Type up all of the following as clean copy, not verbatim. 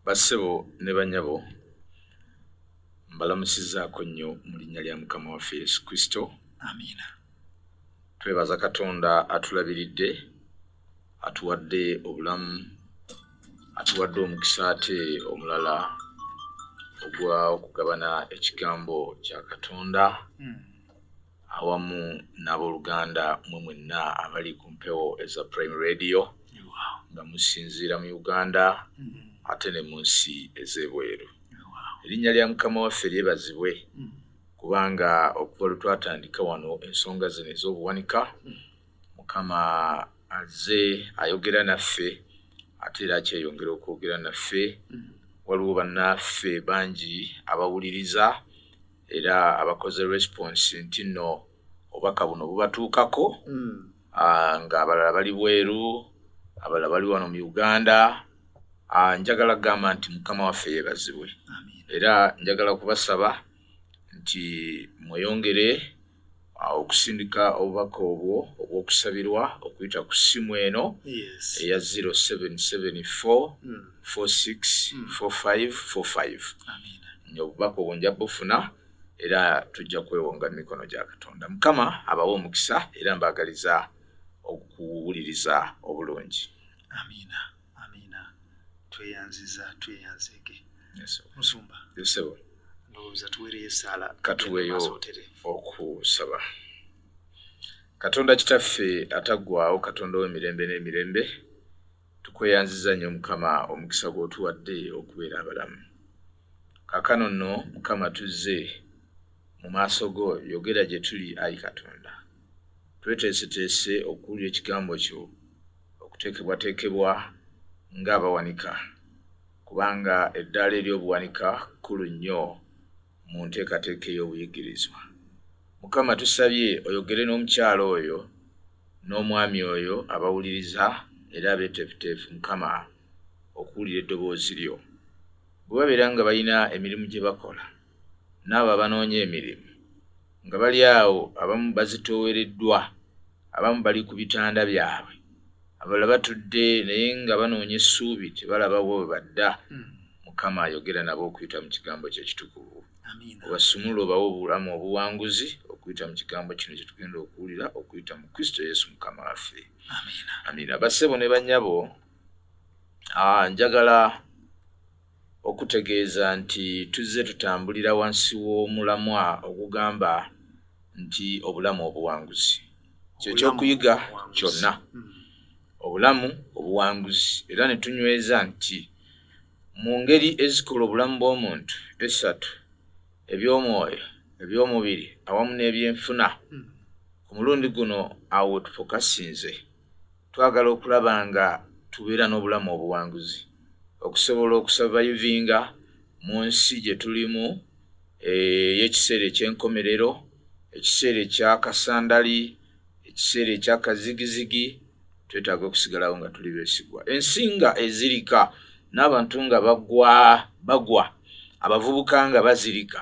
Bassebo ne bannyabo mbalamusizaako nnyo mu linnya lya Mukama waffe Yesu Kristo. Amiina. Twebaza Katonda atulabiridde, atuwadde obulamu, atuwadde omukisa ate omulala ogwa okugabana ekigambo kya Katonda awamu n'abooluganda mwe mwenna abali ku mpewo eza Prime Radio nga musinziira mu Uganda ate ne mu nsi ez'ebweru. Erinnya lya Mukama waffe lyebazibwe kubanga okuva lwe twatandika wano ensonga zino ez'obuwanika Mukama azze ayogera naffe ate era akyeyongera okwogera naffe. Waliwo bannaffe bangi abawuliriza era abakoze response nti nno obubaka buno bubatuukako nga abalala bali bweru, abalala bali wano mu Uganda. Njagala kugamba nti Mukama waffe yeebazibwe. Era njagala kubasaba nti mweyongere okusindika obubaka obwo obw'okusabirwa okuyita ku ssimu eno eya 0774 464545. Obubaka obwo nja bufuna era tujja kwewonga mu mikono gya Katonda. Mukama abawe omukisa era mbaagaliza okuwuliriza obulungi. Amiina. Amiina. Tweyanzeke. Yes. Musumba. Yes, sir. Ndowooza tuweereyo essaala katuweeyo okusaba. Katonda kitaffe ataggwaawo, Katonda w'emirembe n'emirembe, tukweyanziza nnyo Mukama omukisa gw'otuwadde okubeera abalamu. Kaakano nno Mukama tuzze mu maaso go, yogera gye tuli ayi Katonda. Tweteeseteese okuwulira ekigambo kyo okuteekebwateekebwa ng'abawanika, kubanga eddaala ery'obuwanika kkulu nnyo mu nteekateeka ey'obuyigirizwa. Mukama tusabye oyogere n'omukyalo oyo n'omwami oyo abawuliriza era abeeteefuteefu Mukama okuwulira eddoboozi lyo. Bwe babeera nga balina emirimu gye bakola n'abo abanoonya emirimu nga bali awo, abamu bazitoowereddwa, abamu bali ku bitanda byabwe, abalala batudde naye nga banoonya essuubi tebalaba bwe badda. Mukama ayogera nabo okuyita mu kigambo kye ekitukuvu. Obasumulule obawe obulamu obuwanguzi okuyita mu kigambo kino kye tugenda okuwulira okuyita mu Kristo Yesu Mukama waffe. Amiina. Bassebo ne bannyabo, njagala okutegeeza nti tuzze tutambulira wansi w'omulamwa ogugamba nti obulamu obuwanguzi. Kyo ky'okuyiga kyonna, obulamu obuwanguzi. Era ne tunyweza nti mu ngeri ezikola obulamu bw'omuntu esatu, eby'omwoyo, eby'omubiri awamu n'ebyenfuna, ku mulundi guno awo tufokasinze. Twagala okulaba nga tubeera n'obulamu obuwanguzi, okusobola okusurvivinga mu nsi gye tulimu ey'ekiseera eky'enkomerero, ekiseera eky'akasandali, ekiseera eky'akazigizigi. Twetaaga okusigalawo nga tuli beesigwa. Ensi nga ezirika n'abantu nga bagwa, abavubuka nga bazirika,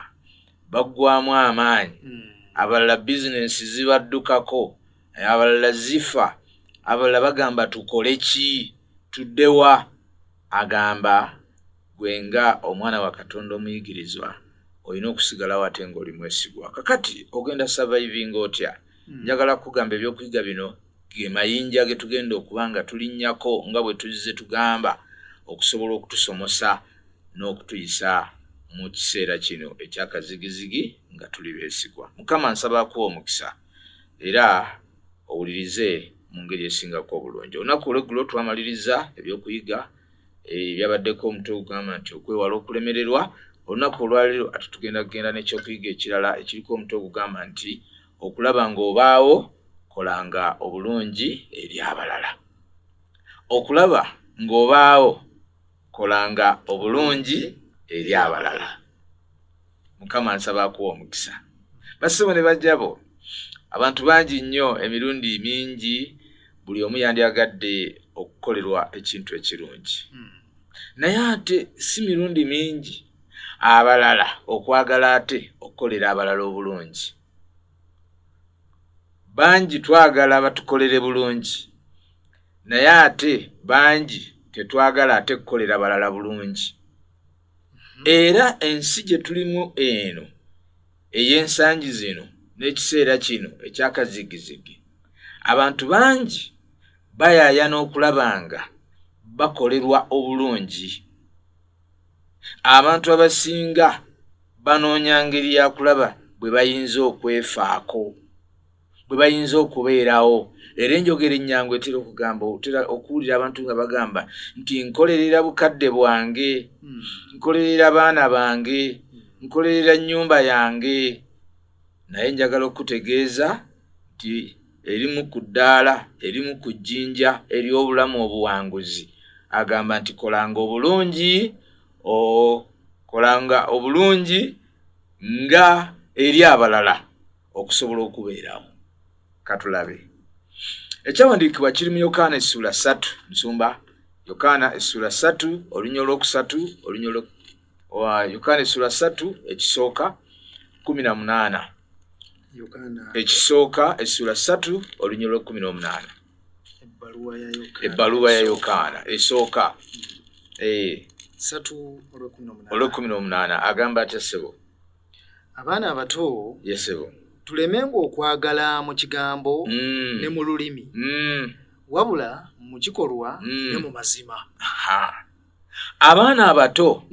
baggwaamu amaanyi, abalala bizinensi zibaddukako, abalala zifa, abalala bagamba tukole ki, tuddewa. Agamba gwe nga omwana wa Katonda omuyigirizwa olina okusigalawo ate ng'oli mwesigwa. Kakati ogenda surviving otya? Njagala kugamba ebyokuyiga bino ge mayinja ge tugenda okuba nga tulinnyako nga bwe tuzze tugamba okusobola okutusomosa n'okutuyisa mu kiseera kino ekyakazigizigi nga tuli beesigwa. Mukama nsabako omukisa era owulirize mu ngeri esingako obulungi. Olunaku olweggulo twamaliriza ebyokuyiga ebyabaddeko omutwe ogugamba nti okwewala okulemererwa. Olunaku olwaleero ate tugenda kugenda n'ekyokuyiga ekirala ekiriko omutwe ogugamba nti okulaba ng'obaawo kolanga obulungi eri abalala. Okulaba ng'obaawo kolanga obulungi eri abalala. Mukama nsaba akuwa omukisa. Bassebo ne bajjabo, abantu bangi nnyo emirundi mingi buli omu yandyagadde okukolerwa ekintu ekirungi, naye ate si mirundi mingi abalala okwagala ate okukolera abalala obulungi. Bangi twagala batukolere bulungi, naye ate bangi tetwagala ate kukolera balala bulungi. era ensi gye tulimu eno ey'ensangi zino n'ekiseera kino ekyakazigizigi abantu bangi bayaayana okulaba nga bakolerwa obulungi. Abantu abasinga banoonya ngeri ya kulaba bwe bayinza okwefaako, bwe bayinza okubeerawo. Era enjogera ennyangu etera okugamba, otera okuwulira abantu nga bagamba nti nkolerera bukadde bwange, nkolerera baana bange, nkolerera nnyumba yange. Naye njagala okutegeeza nti erimu ku ddaala, erimu ku jjinja ery'obulamu obuwanguzi agamba nti kolanga obulungi, kolanga obulungi nga eri abalala okusobola okubeerawo. Katulabe ekyawandiikibwa kiri mu Yokaana essula 3 nsumba Yokaana essula 3 olunya olwokusatu Yokaana essula 3 ekisooka 18 ekisooka essula 3 olunya olw'18 ebbaluwa ya Yokaana esooka 3:18 agamba atya ssebo? Abaana abato yesebo tulemenga okwagala mu kigambo ne mu lulimi wabula mu kikolwa ne mu mazima. Abaana abato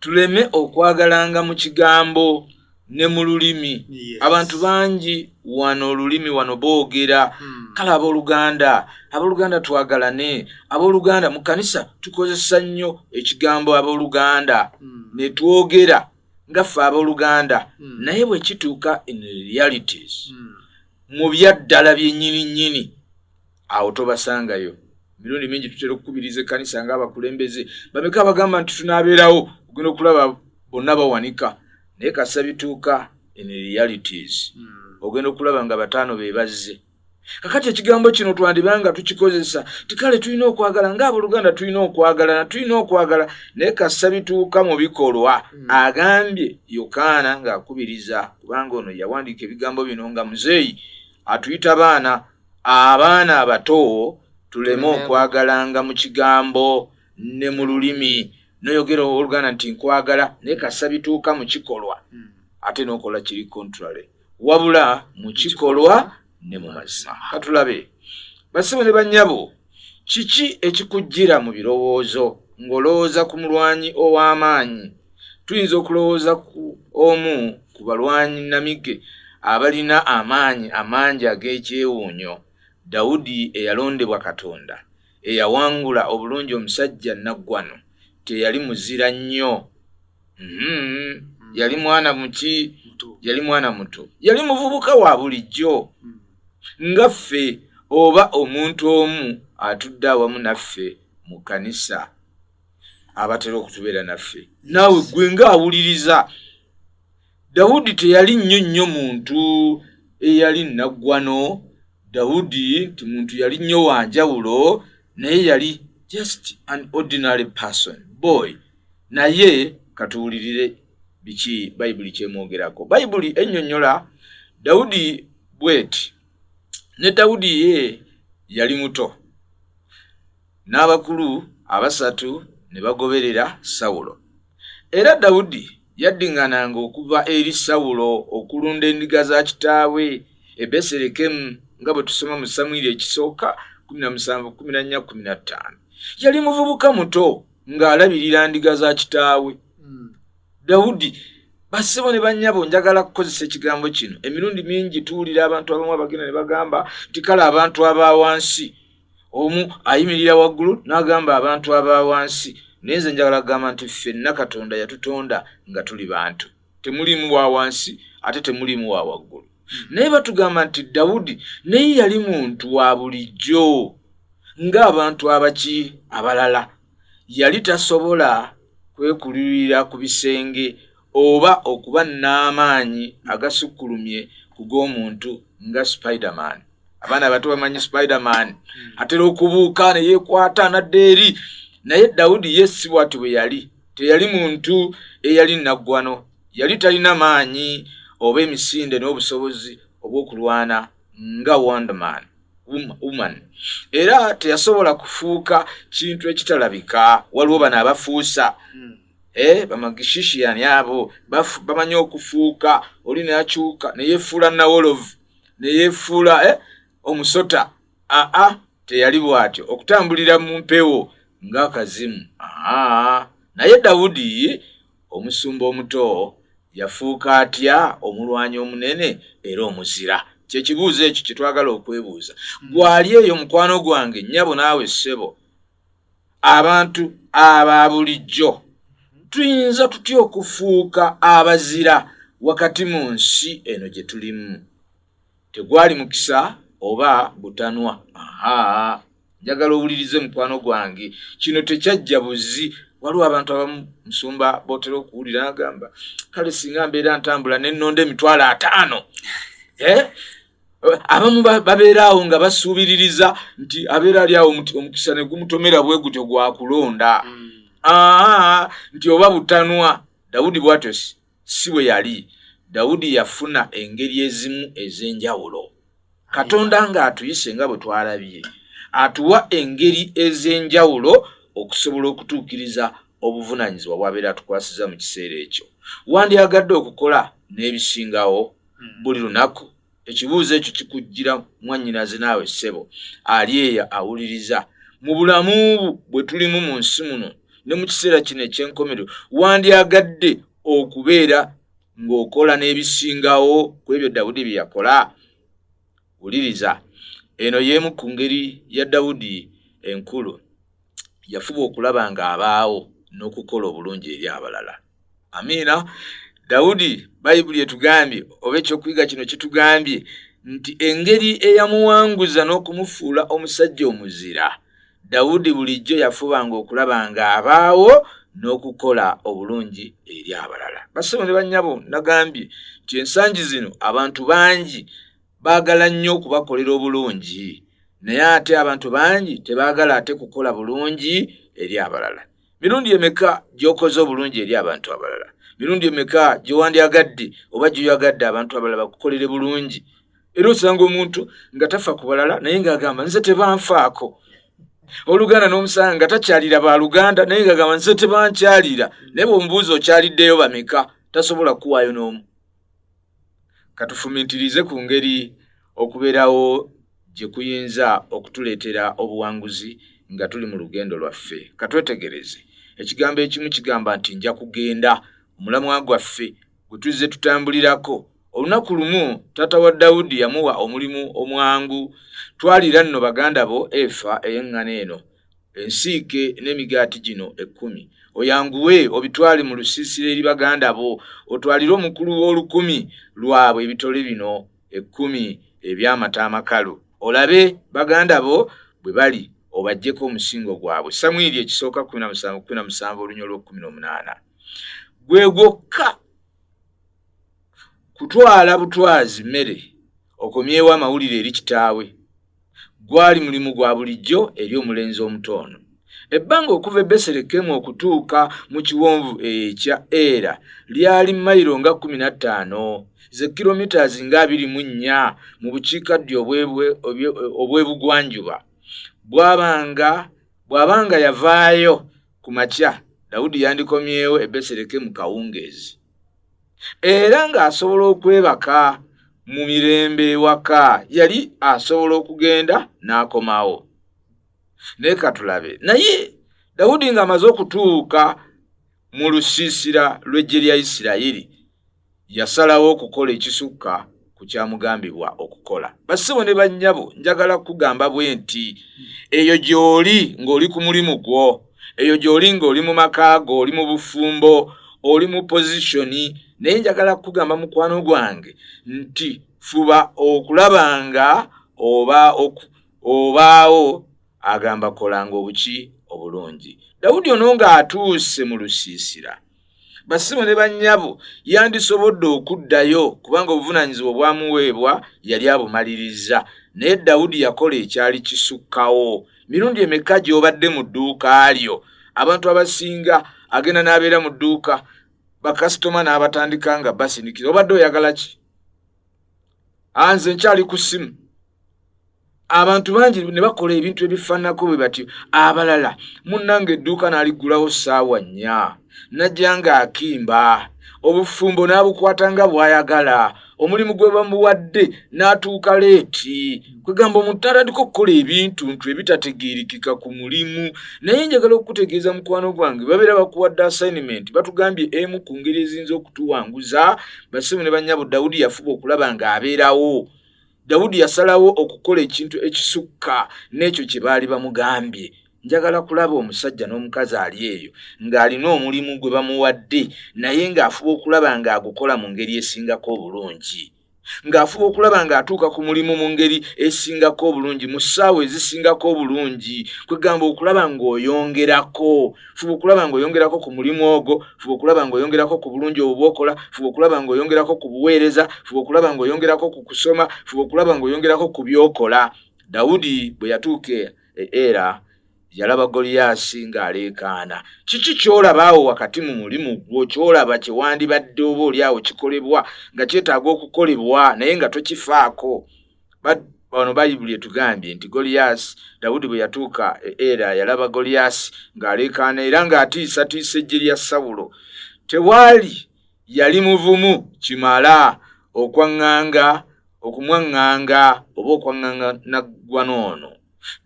tuleme okwagalanga mu kigambo ne mu lulimi. Abantu bangi wano olulimi wano boogera. Kale abooluganda twagalane. Abooluganda mu kanisa tukozesa nnyo ekigambo abooluganda ne twogera nga ffe abooluganda. Naye bwe kituuka in realities mu byaddala byennyini awo tobasangayo. Mirundi mingi tutera okukubiriza ekkanisa ng'abakulembeze bameka abagamba nti tunaabeerawo ogenda okulaba bonna bawanika. Naye kasa bituuka in realities ogenda okulaba nga bataano be bazze. Kakati ekigambo kino twandibanga tukikozesa tikale tulina okwagala ng'abooluganda tulina okwagala naye kasa bituuka mu bikolwa. Agambye Yokaana ng'akubiriza kubanga ono yawandiika ebigambo bino nga muzeeyi atuyita abaana abato tuleme okwagalanga mu kigambo ne mu lulimi. Noyogera oluganda nti nkwagala naye kasa bituuka mu kikolwa ate n'okola kiri contrary, wabula mu kikolwa ne mu mazima. Katulabe basibe ne bannyabo, kiki ekikujjira mu birowoozo ng'olowooza ku mulwanyi ow'amaanyi? Tuyinza okulowooza ku omu ku balwanyi namige abalina amaanyi amangi ag'ekyewuunyo. Dawudi eyalondebwa Katonda, eyawangula obulungi omusajja naggwano, teyali muzira nnyo. Yali mwana muki? Yali mwana muto. Yali muvubuka wa bulijjo nga ffe oba omuntu omu atudde awamu naffe mu kanisa abatera okutubeera naffe. Naawe gwe ng'awuliriza. Dawudi teyali nnyo muntu eyali naggwano. Dawudi nti muntu yali nnyo wanjawulo, naye yali just an ordinary person, boy. Naye katuwulirire biki Bayibuli kyemwogerako. Bayibuli ennyonnyola Dawudi bweti. Ne Dawudi ye yali muto. N'abakulu abasatu ne bagoberera Sawulo. Era Dawudi yaddingananga okuva eri Sawulo okulunda endiga za kitaawe e Besirekemu nga bwe tusoma mu Samwiri ekisooka 17:14-15. Yali muvubuka muto ng'alabirira ndiga za kitaawe. Dawudi basibo ne bannyabo, njagala kukozesa ekigambo kino. Emirundi mingi tuwulira abantu abamu abagenda ne bagamba nti kale abantu abaawansi, omu ayimirira waggulu n'agamba abantu abaawansi. Naye nze njagala kugamba nti ffenna Katonda yatutonda nga tuli bantu. Temulimu wa wansi ate temulimu wa waggulu. Naye batugamba nti Dawudi naye yali muntu wa bulijjo ng'abantu abaki abalala. Yali tasobola kwekulirira ku bisenge oba okuba n'amaanyi agasukkulumye ku g'omuntu nga Spiderman. Abaana abato bamanyi Spiderman atera okubuuka ne yeekwata n'adda eri. Naye Dawudi ye si bw'ati bwe yali. Teyali muntu eyali naggwano. Yali talina maanyi oba emisinde n'obusobozi obw'okulwana nga woman. Era teyasobola kufuuka kintu ekitalabika. Waliwo bano abafuusa. bamagishishi yani abo bamanyi okufuuka oli ne akyuka ne yefuula nawolovu ne yefuula omusota teyali bw'atyo okutambulira mu mpewo ng'akazimu. Naye Dawudi omusumba omuto yafuuka atya omulwanyi omunene era omuzira? Kyekibuuzo ekyo kye twagala okwebuuza. Gwali eyo mukwano gwange, nnyabo naawe ssebo, abantu aba bulijjo tuyinza tutya okufuuka abazira wakati mu nsi eno gye tulimu? Tegwali mukisa oba butanwa? Njagala owulirize mukwano gwange, kino tekyajja buzi. Waliwo abantu abamu musumba botera okuwulira agamba kale singa mbeera ntambula nennonda emitwalo 5. Abamu babeeraawo nga basuubiririza nti abeera ali awo omukisa ne gumutomera bwe gutyo gwakulonda. Nti oba butanwa. Dawudi bw'atyo si bwe yali. Dawudi yafuna engeri ezimu ez'enjawulo. Katonda ng'atuyise nga bwe twalabye, atuwa engeri ez'enjawulo okusobola okutuukiriza obuvunaanyizibwa bw'abeera atukwasiza mu kiseera ekyo. Wandyagadde okukola n'ebisingawo buli lunaku? Ekibuuzo ekyo kikujjira mwannyinaze naawe ssebo ali eyo awuliriza. Mu bulamu bwe tulimu mu nsi muno ne mu kiseera kino eky'enkomerero, wandyagadde okubeera ng'okola n'ebisingawo ku ebyo Dawudi bye yakola? Wuliriza, eno y'emu ku ngeri ya Dawudi enkulu. Yafuba okulaba ng'abaawo n'okukola obulungi eri abalala. Amiina. Dawudi Bayibuli etugambye oba ekyokuyiga kino kitugambye nti engeri eyamuwanguza n'okumufuula omusajja omuzira, Dawudi bulijjo yafubanga okulaba ng'abaawo n'okukola obulungi eri abalala. Bassebo ne bannyabo, nagambye nti ensangi zino abantu bangi baagala nnyo okubakolera obulungi, naye ate abantu bangi tebaagala ate kukola bulungi eri abalala. Mirundi emeka gy'okoze obulungi eri abantu abalala? Mirundi emeka gy'owandyagadde oba gy'oyagadde abantu abalala bakukolere bulungi? Era osanga omuntu nga tafa ku balala naye ng'agamba nze tebanfaako. Oluganda n'omusanga nga takyalira baaluganda naye ng'agamba nze tebankyalira. Naye bw'omubuuza okyaliddeyo bameka, tasobola kuwaayo n'omu. Katufumiitirize ku ngeri okubeerawo gye kuyinza okutuleetera obuwanguzi nga tuli mu lugendo lwaffe. Katwetegereze. Ekigambo ekimu kigamba nti nja kugenda. Omulamwa gwaffe gwe tuzze tutambulirako. Olunaku lumu taata wa Dawudi yamuwa omulimu omwangu. Twalira nno baganda bo efa ey'eŋŋano eno, ensiike n'emigaati gino 10. Oyanguwe obitwale mu lusiisira eri baganda bo, otwalire omukulu w'olukumi lwabwe ebitole bino 10 eby'amata amakalu. Olabe baganda bo bwe bali, obaggyeko omusingo gwabwe. Samwiri ekisooka 17 olunya olw'18. Gwe gwokka kutwala butwazi mmere okomyewo amawulire eri kitaawe gwali mulimu gwa bulijjo eri omulenzi omutono. Ebbanga okuva e Beserekemu okutuuka mu kiwonvu ekya Era lyali mayiro nga 15 ze kilometers nga 24 mu bukiikaddyo obwebugwanjuba. Bw'abanga yavaayo ku makya, Dawudi yandikomyewo e Beserekemu kawungeezi, era ng'asobola okwebaka mu mirembe ewaka. Yali asobola okugenda n'akomawo. Naye katulabe, naye Dawudi ng'amaze okutuuka mu lusiisira lw'eggye lya Isirayiri, yasalawo okukola ekisukka ku kyamugambibwa okukola. Bassebo ne bannyabo, njagala kugamba bwe nti eyo gy'oli ng'oli ku mulimu gwo, eyo gy'oli ng'oli mu maka go, oli mu bufumbo, oli mu positioni, naye njagala kugamba mukwano gwange nti fuba okulabanga obaawo agamba kolanga obuki obulungi. Dawudi ono ng'atuuse mu lusiisira, bassebo ne bannyabo, yandisobodde okuddayo kubanga obuvunaanyizibwa obwamuweebwa yali abumaliriza. Naye Dawudi yakola ekyali kisukkawo. Mirundi emeka gy'obadde mu dduuka lyo? Abantu abasinga agenda n'abeera mu dduuka, bakasitoma n'abatandika nga basindikiza, obadde oyagala ki? Nze nkyali ku ssimu. abantu bangi ne bakola ebintu ebifaananako bwe batyo. Abalala munnange edduuka n'aligulawo ssaawa 4 najja ng'akimba obufumbo n'abukwata nga bw'ayagala, omulimu gwe bamuwadde n'atuuka leeti. Kwegamba omuntu atandika okukola ebintu ebitategeerekeka ku mulimu. Naye njagala okukutegeeza mukwano gwange, babeera bakuwadde assignment batugambye emu ku ngeri eziyinza okutuwanguza. Bassebo ne bannyabo, Dawudi yafuba okulaba ng'abeerawo. Dawudi yasalawo okukola ekintu ekisukka n'ekyo kye baali bamugambye. Njagala kulaba omusajja n'omukazi ali eyo ng'alina omulimu gwe bamuwadde, naye ng'afuba okulaba ng'agukola mu ngeri esingako obulungi, ng'afuba okulaba ng'atuuka ku mulimu mu ngeri esingako obulungi, mu ssaawa ezisingako obulungi. Kwegamba okulaba ng'oyongerako, fuba okulaba ng'oyongerako ku mulimu ogwo, fuba okulaba ng'oyongerako ku bulungi obwokola, fuba okulaba ng'oyongerako ku buweereza, fuba okulaba ng'oyongerako ku kusoma, fuba okulaba ng'oyongerako ku byokola. Dawudi bwe yatuuka era yalaba Goliyaasi ng'aleekaana. Kiki ky'olabaawo wakati mu mulimu gwo, ky'olaba kye wandibadde oba oli awo kikolebwa nga kyetaaga okukolebwa naye nga tokifaako? Bano Bayibuli etugambye nti Goliyaasi, Dawudi bwe yatuuka era yalaba Goliyaasi ng'aleekaana era ng'atiisatiisa eggye lya Sawulo. Tewaali yali muvumu kimala okumwaŋŋanga oba okwaŋŋanga naggwa n'ono.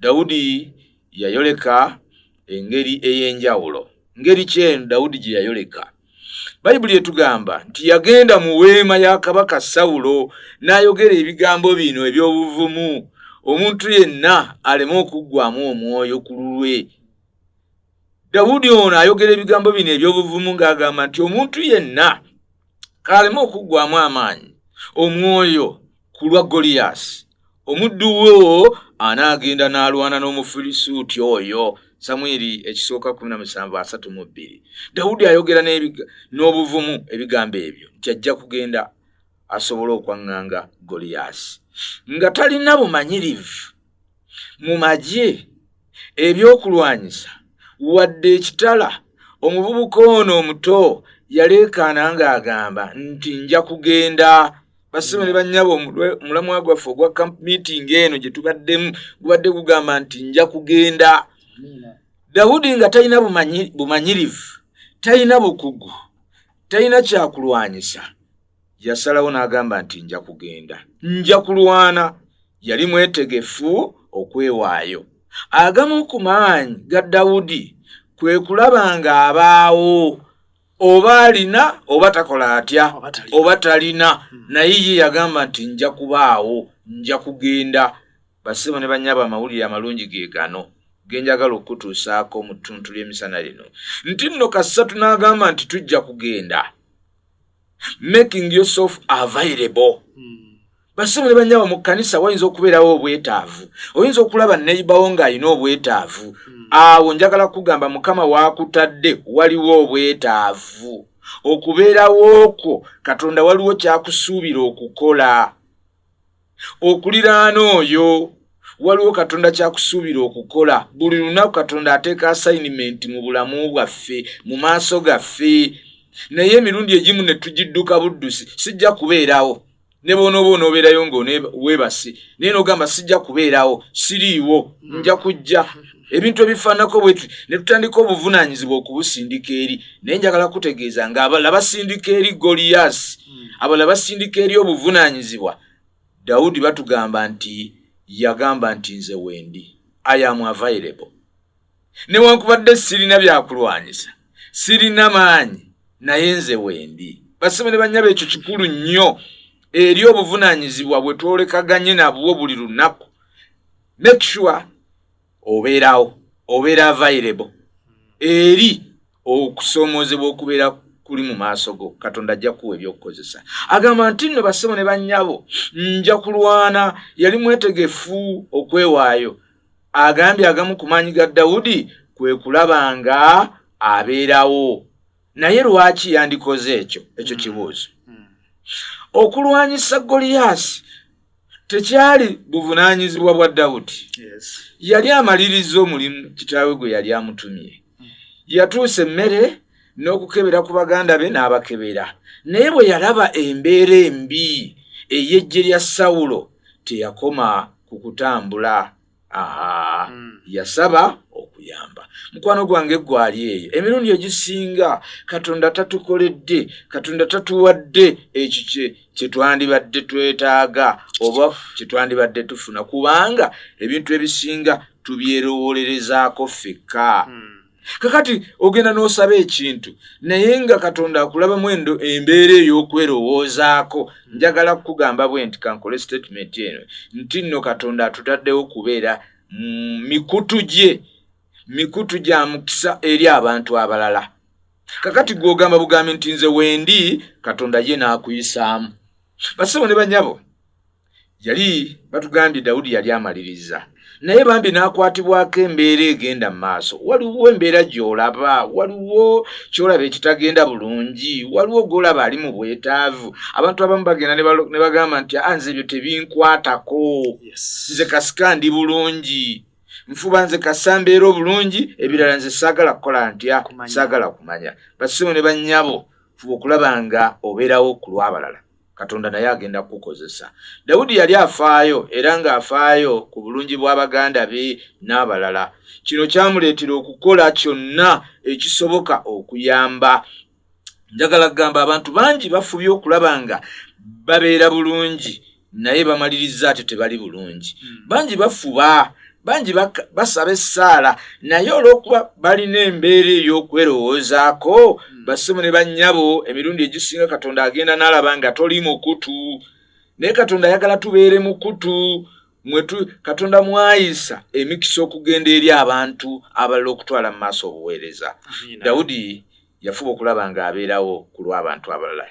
Dawudi yayoleka engeri ey'enjawulo. Ngeri kyeno Dawudi gye yayoleka, Bayibuli etugamba nti yagenda mu weema ya kabaka Sawulo n'ayogera ebigambo bino eby'obuvumu, omuntu yenna aleme okuggwamu omwoyo ku lulwe. Dawudi ono ayogera ebigambo bino eby'obuvumu ng'agamba nti omuntu yenna kaleme okuggwamu amaanyi omwoyo ku lwa Goliyaasi, omuddu wo anaagenda n'alwana n'Omufirisuuti oyo. Samwiri ekisooka 17:32. Dawudi ayogera n'obuvumu ebigambo ebyo nti ajja kugenda asobole okwaŋŋanga Goliyaasi nga talina bumanyirivu mu magye, ebyokulwanyisa wadde ekitala. Omuvubuka ono omuto yaleekaana ng'agamba nti nja kugenda. Bassebo ne bannyabo, mulamwa gwaffe ogwa camp meeting eno gye tubaddemu gubadde gugamba nti nja kugenda. Dawudi nga talina bumanyirivu, talina bukugu, talina kyakulwanyisa, yasalawo n'agamba nti nja kugenda, nja kulwana. Yali mwetegefu okwewaayo. Agamu ku maanyi ga Dawudi kwe kulaba ng'abaawo, oba alina oba takola atya oba talina, naye ye yagamba nti nja kubaawo, nja kugenda. Bassebo ne bannyabo, amawulire amalungi ge gano genjagala okutuusaako mu ttuntu ly'emisana lino nti nno kasatu n'agamba nti tujja kugenda. Making yourself available. Bassebo ne bannyabo, mu kkanisa wayinza okubeerawo obwetaavu, oyinza okulaba neighbour ng'alina obwetaavu. Awo njagala kugamba Mukama waakutadde waliwo obwetaavu. Okubeerawo okwo Katonda waliwo kyakusuubira okukola. Okuliraana oyo waliwo Katonda kyakusuubira okukola. Buli lunaku Katonda ateeka assignment mu bulamu bwaffe, mu maaso gaffe. Naye emirundi egimu ne tugidduka buddusi, sijja kubeerawo. Ne bonoboona obeerayo ng'oweebase, naye n'ogamba sijja kubeerawo, siriiwo, nja kujja. Ebintu ebifaanako bwetyo ne tutandika obuvunaanyizibwa okubusindika eri. Naye njagala kutegeeza ng'abalala basindika eri Goliyaasi, abalala basindika eri obuvunaanyizibwa. Dawudi batugamba nti yagamba nti nze wendi, I am available. Newankubadde sirina byakulwanyisa, sirina maanyi, naye nze wendi. Bassebo ne bannyabo, ekyo kikulu nnyo eri obuvunaanyizibwa bwe twolekaganye nabwo buli lunaku. Make sure obeerawo, obeera available eri okusoomoozebwa okubeera kuli mu maaso go. Katonda ajja kuwa ebyokukozesa. Agamba nti nno bassebo ne bannyabo, nja kulwana. Yali mwetegefu okwewaayo. Agambye agamu ku maanyi ga Dawudi kwe kulaba nga abeerawo. Naye lwaki yandikoze ekyo kibuuzo. Okulwanyisa Goliyaasi tekyali buvunaanyizibwa bwa Dawudi. Yali amaliriza omulimu kitaawe gwe yali amutumye. Yatuusa emmere n'okukebera ku baganda be n'abakebera. Naye bwe yalaba embeera embi ey'eggye lya Sawulo, teyakoma ku kutambula. Yasaba okuyamba. Mukwano gwange gwali eyo emirundi egisinga Katonda tatukoledde, Katonda tatuwadde ekyo kye twandibadde twetaaga oba kye twandibadde tufuna, kubanga ebintu ebisinga tubyerowolerezaako ffekka. Kakati ogenda n'osaba ekintu naye nga Katonda akulabamu embeera ey'okwerowoozaako. Njagala kugamba bwe nti kankole statement eno nti nno Katonda atutaddewo kubeera mikutu gya mukisa eri abantu abalala. Kakati gw'ogamba bugambi nti nze wendi Katonda ye n'akuyisaamu. Bassebo ne banyabo yali batugambye Dawudi yali amaliriza, naye bambi n'akwatibwako embeera egenda mu maaso. Waliwo embeera gy'olaba, waliwo ky'olaba ekitagenda bulungi, waliwo gw'olaba ali mu bwetaavu. Abantu abamu bagenda ne bagamba nti nze ebyo tebinkwatako, nze kasika ndi bulungi, nfuba nze kasa mbeera obulungi, ebirala nze saagala kukola ntya, saagala kumanya. Bassebo ne bannyabo, fuba okulaba nga obeerawo ku lw'abalala, Katonda naye agenda kukozesa. Dawudi yali afaayo era ng'afaayo ku bulungi bwa baganda be n'abalala. Kino kyamuleetera okukola kyonna ekisoboka okuyamba. Njagala kugamba abantu bangi bafubye okulaba nga babeera bulungi naye bamaliriza ate tebali bulungi. Bangi bafuba, bangi basaba essaala naye olw'okuba balina embeera ey'okwerowoozaako. Bassebo ne bannyabo emirundi egisinga Katonda agenda n'alaba nga toli mukutu, naye Katonda ayagala tubeere mukutu. Katonda mwayisa emikisa okugenda eri abantu abalala okutwala mu maaso obuweereza. Dawudi yafuba okulaba nga abeerawo ku lw'abantu abalala.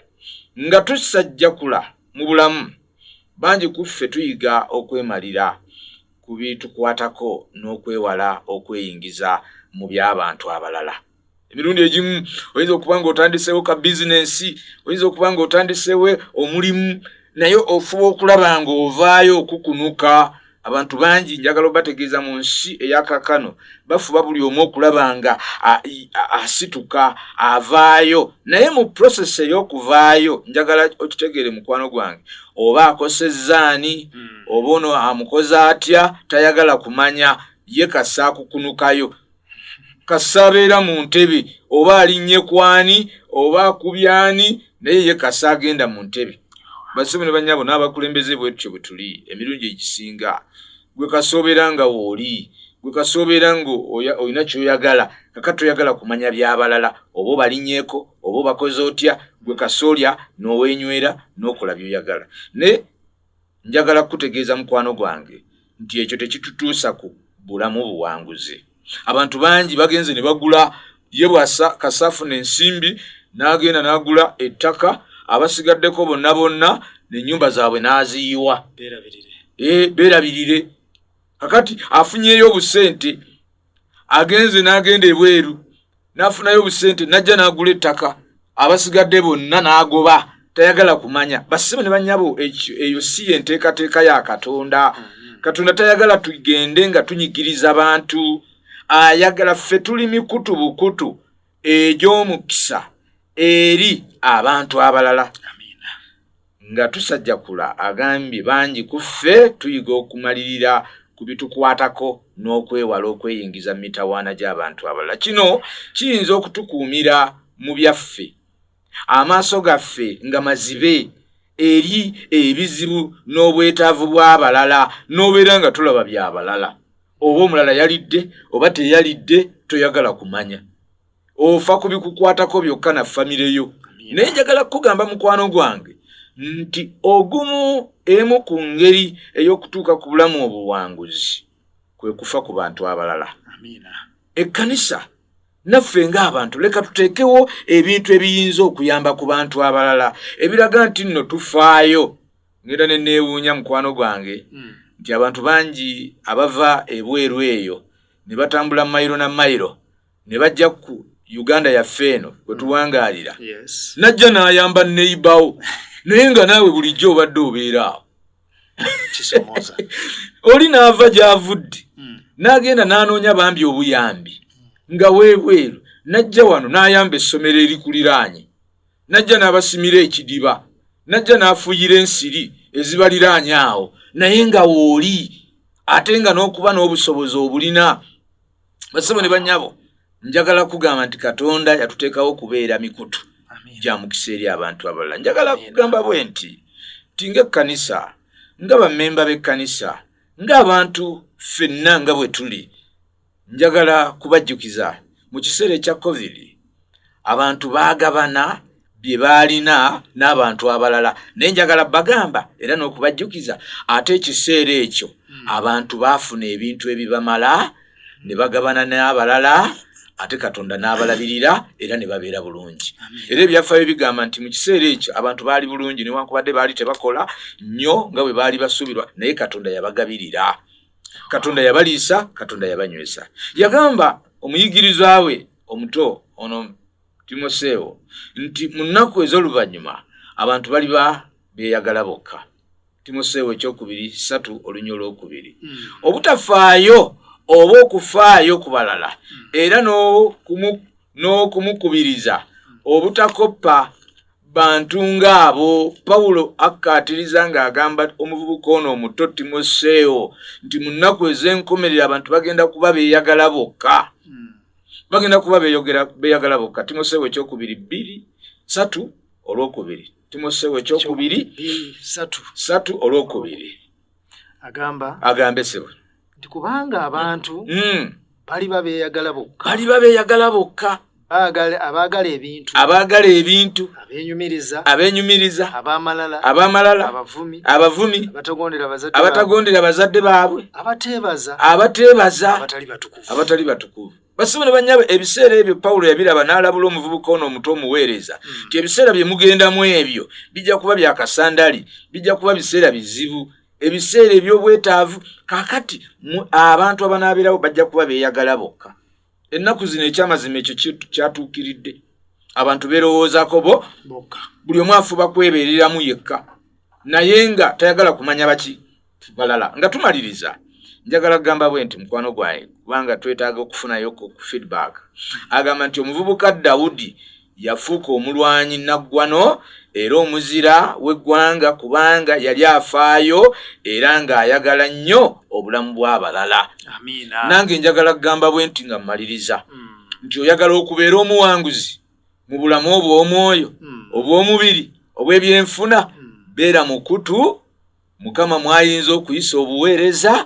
Nga tusajjakula mu bulamu, bangi ku ffe tuyiga okwemalira ku bitukwatako n'okwewala okweyingiza mu by'abantu abalala. Emirundi egimu oyinza okuba nga otandiseewo ka bizinensi, oyinza okuba nga otandiseewo omulimu, naye ofuba okulaba nga ovaayo okukunuka. Abantu bangi njagala obategeeza mu nsi eyakakano bafuba buli omu okulaba nga asituka avaayo, naye mu process ey'okuvaayo njagala okitegeere mukwano gwange, oba akosezzaani oba ono amukoze atya tayagala kumanya, ye kasa akukunukayo, kasa abeera mu ntebe, oba alinnye kwani oba akubyani, naye ye kasa agenda mu ntebe. Bassebo ne bannyabo n'abakulembeze bwetyo bwe tuli emirundi egisinga. Gwe kasoobera nga wooli, gwe kasoobera nga olina ky'oyagala, kakati oyagala kumanya by'abalala, oba obalinnyeko oba obakoze otya, gwe kasoolya n'oweenywera n'okola by'oyagala. Ne njagala kutegeeza mukwano gwange nti ekyo tekitutuusa ku bulamu buwanguzi. Abantu bangi bagenze ne bagula ye kasafuna ensimbi n'agenda n'agula ettaka, abasigaddeko bonna n'ennyumba zaabwe n'aziyiwa. Beerabirire. Kakati afunyeyo obusente, agenze n'agenda ebweru n'afunayo obusente, n'ajja n'agula ettaka, abasigadde bonna n'agoba, tayagala kumanya. Bassebo ne bannyabo, eyo si y'enteekateeka ya Katonda. Katonda tayagala tugende nga tunyigiriza bantu, ayagala ffe tuli mikutu bukutu egy'omukisa eri abantu abalala. Nga tusajjakula agambye bangi ku ffe tuyiga okumalirira ku bitukwatako n'okwewala okweyingiza mu mitawaana gy'abantu abalala. Kino kiyinza okutukuumira mu byaffe, amaaso gaffe nga mazibe eri ebizibu n'obwetaavu bw'abalala, n'obeera nga tulaba by'abalala. Oba omulala yalidde oba teyalidde toyagala kumanya, ofa ku bikukwatako byokka na famire yo. Naye njagala kugamba mukwano gwange nti emu ku ngeri ey'okutuuka ku bulamu obuwanguzi kwe kufa ku bantu abalala. Ekkanisa naffe ng'abantu leka tuteekewo ebintu ebiyinza okuyamba ku bantu abalala ebiraga nti nno tufaayo. Ngenda ne neewuunya mukwano gwange nti abantu bangi abava ebweru eyo ne batambula mayiro na mayiro ne bajja ku Uganda yaffe eno kwe tuwangaalira, najja n'ayamba neibawo, naye nga naawe bulijjo obadde obeeraawo. Oli n'ava gy'avudde n'agenda n'anoonya bambi obuyambi nga weebweru, najja wano n'ayamba essomero erikuliraanye, najja n'abasimira ekidiba, najja n'afuyira ensiri ezibaliraanye awo, naye nga wooli ate nga n'okuba n'obusobozi obulina. Basebo ne bannyabo, njagala kugamba nti Katonda yatuteekawo okubeera mikutu gya mukisa eri abantu abalala. Njagala kugamba bwe nti ng'ekkanisa, nga bammemba b'ekkanisa, ng'abantu ffenna nga bwe tuli, njagala kubajjukiza mu kiseera ekya COVID abantu baagabana bye baalina n'abantu abalala. Naye njagala bagamba era n'okubajjukiza ate ekiseera ekyo abantu baafuna ebintu ebibamala ne bagabana n'abalala, ate Katonda n'abalabirira era ne babeera bulungi. Era ebyafaayo bigamba nti mu kiseera ekyo abantu baali bulungi newankubadde baali tebakola nnyo nga bwe baali basuubirwa, naye Katonda yabagabirira. Katonda yabaliisa, Katonda yabanywesa. Yagamba omuyigirizwa we omuto ono Timoseewo nti mu nnaku ez'oluvannyuma abantu baliba beeyagala bokka. Timoseewo 2:3 obutafaayo oba okufaayo ku balala era n'okumukubiriza obutakoppa bantu ng'abo. Pawulo akkaatiriza ng'agamba omuvubuka ono omuto Timoseewo nti mu nnaku ez'enkomerero abantu bagenda kuba beeyagala bokka. Bagenda kuba beeyagala bokka. Timoseewo 2:3 Timoseewo 2:3 agamba sebo nti kubanga abantu baliba beeyagala bokka, abaagala ebintu, abeenyumiriza, abaamalala, abavumi, abatagondera bazadde baabwe, abateebaza, abatali batukuvu. Basebo ne bannyabo, ebiseera ebyo Pawulo yabiraba n'alabula omuvubuka ono omuto omuweereza nti ebiseera bye mugendamu ebyo bijja kuba byakasandali, bijja kuba biseera bizibu, ebiseera eby'obwetaavu. Kaakati abantu abanaabeerawo bajja kuba beeyagala bokka. Ennaku zino ekyamazima ekyo kyatuukiridde. Abantu beerowoozaako bokka, buli omu afuba kwebeereramu yekka, naye nga tayagala kumanya baki balala. Nga tumaliriza, njagala kugamba bwe nti mukwano gwange, kubanga twetaaga okufunayo ku feedback, agamba nti omuvubuka Dawudi yafuuka omulwanyi naggwano era omuzira w'eggwanga kubanga yali afaayo era ng'ayagala nnyo obulamu bw'abalala. Nange njagala kugamba bwe nti nga mmaliriza nti oyagala okubeera omuwanguzi mu bulamu obw'omwoyo, obw'omubiri, obw'ebyenfuna, beera mukutu. Mukama mwayinza okuyisa obuweereza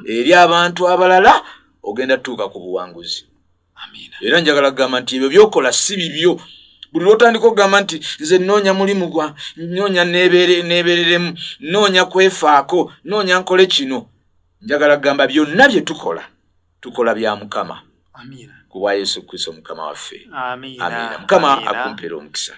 eri abantu abalala, ogenda tuuka ku buwanguzi. Era njagala kugamba nti ebyo byokola si bibyo. Buli lwotandika okugamba nti nze nnoonya mulimu gwa, nnoonya neebereremu, nnoonya kwefaako, nnoonya nkole kino, njagala kugamba byonna bye tukola bya Mukama. Ku bwa Yesu Kristo Mukama waffe. Amiina. Mukama akumpeera omukisa.